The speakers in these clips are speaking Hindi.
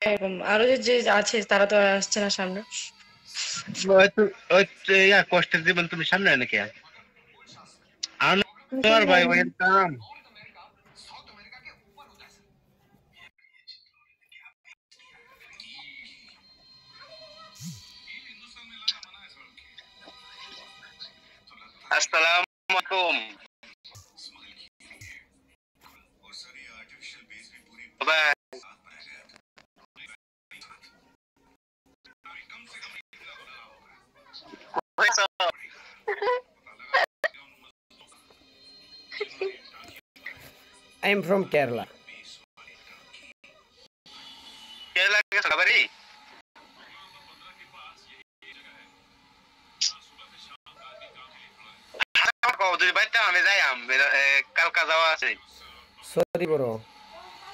আরো যে আছে তারা তো আর আসছে না সামনে। কষ্টের জীবন তুমি সামনে নাকি আনোয়ার ভাই ওয়েলকাম। আসসালামু আলাইকুম ভাই। I am from Kerala. Kerala के खबरी कल का जावा से। सॉरी ब्रो,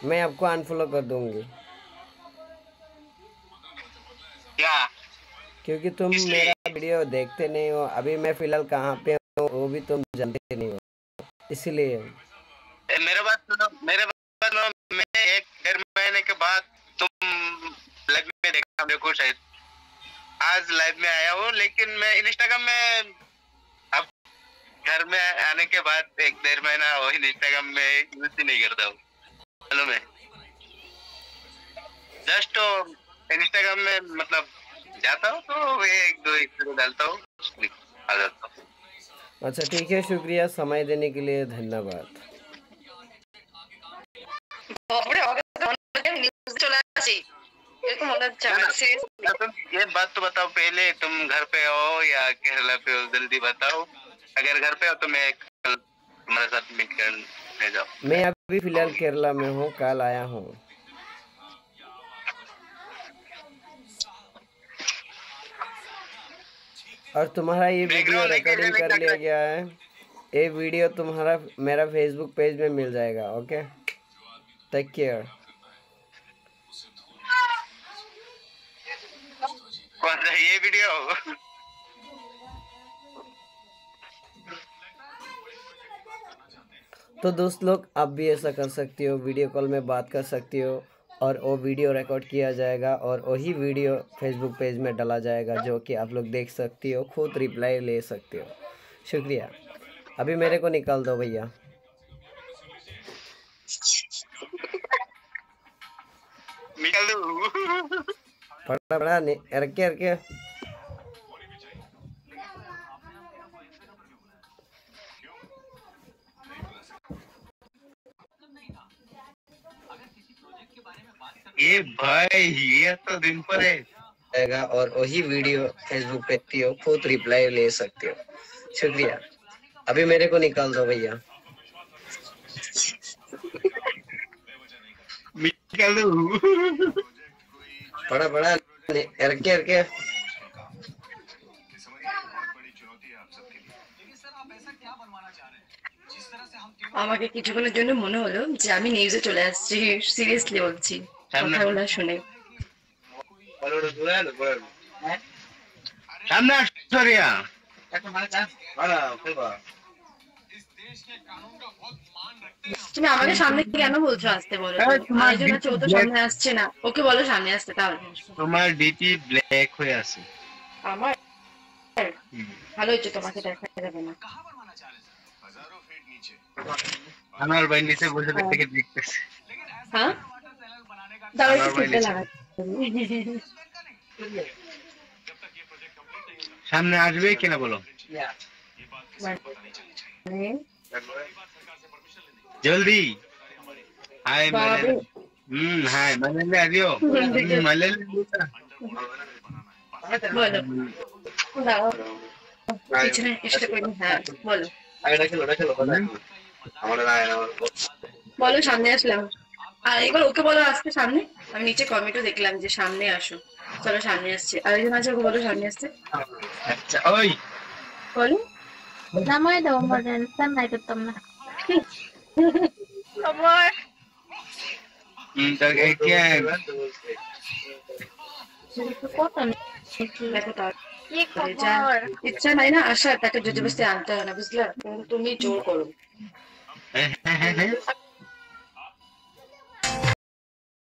मैं आपको अनफॉलो कर दूंगी। क्या? क्योंकि तुम मेरा वीडियो देखते नहीं हो। अभी मैं फिलहाल कहाँ पे हूँ वो भी तुम जानते नहीं हो, इसीलिए। मेरे बात सुनो, मैं 1-1.5 महीने के बाद तुम लाइव में देखा मेरे को शायद। आज लाइव में आया हूँ, लेकिन मैं इंस्टाग्राम में अब घर में आने के बाद 1-1.5 महीना वही इंस्टाग्राम में यूज ही नहीं करता हूँ। हेलो, मैं जस्ट इंस्टाग्राम में मतलब जाता हूँ तो 1-2 स्टोरी डालता हूँ, आ जाता हूँ। अच्छा ठीक है, शुक्रिया समय देने के लिए, धन्यवाद। ये बात तो बताओ पहले, तुम घर पे हो या केरला पे हो? जल्दी बताओ। अगर घर पे हो तो मैं कल तुम्हारे साथ मीट करने जाऊँ। मैं अभी फिलहाल केरला में हूँ, कल आया हूँ। और तुम्हारा ये वीडियो रिकॉर्डिंग कर लिया गया है। ये वीडियो तुम्हारा मेरा फेसबुक पेज में मिल जाएगा। Okay, take care. कौन सा ये वीडियो? तो दोस्त लोग, आप भी ऐसा कर सकती हो, वीडियो कॉल में बात कर सकती हो और वो वीडियो रिकॉर्ड किया जाएगा और वही वीडियो फेसबुक पेज में डाला जाएगा, जो कि आप लोग देख सकती हो, खुद रिप्लाई ले सकती हो। शुक्रिया। अभी मेरे को निकाल दो भैया। निकाल दो। बड़ा रखे ये भाई ये तो दिन पर है और वही वीडियो फेसबुक पे देखती हो, खुद रिप्लाई ले सकते हो। शुक्रिया। अभी मेरे को निकाल दो भैया। निकाल दो। बड़ा रखे আমাকে কিছুক্ষণের জন্য মনে হলো যে আমি নিউজে চলে আসছি। সিরিয়াসলি বলছি, কথাগুলো শুনে। তুমি আমাকে সামনে কেন বলছো আসতে? বলো আরেকজন আছে, ও তো সামনে আসছে না, ওকে বলো সামনে আসতে। তাহলে তোমার ডিপি ব্ল্যাক হয়ে আছে। আমার ভালো হচ্ছে, তোমাকে দেখা যাবে না। আমার ভাই নিচে বসে থেকে দেখতেছে। হ্যাঁ, দাঁড়াও একটু ফিল্টার লাগাচ্ছি। সামনে আসবে কিনা বলো জলদি। हाय हाय मलयाली आ रही हो? मलयाली বলো, দাঁড়াও পিছনে এসে করি। হ্যাঁ বলো, বলো সামনে আসলাম। আর এবার ওকে বলো আসতে সামনে। আমি নিচে কমেন্টও দেখলাম যে সামনে আসো। চলো সামনে আসছে, আরেকজন আছে, ওকে বলো সামনে আসতে। আচ্ছা ওই বলো নামাই দাও মডেল সামনে করতাম না আমার तो क्या है কত দেখো তার ইচ্ছা নাই না আসার, তাকে জোরজবরদস্তি আনতে হয় না, বুঝলা? তুমি জোর করো।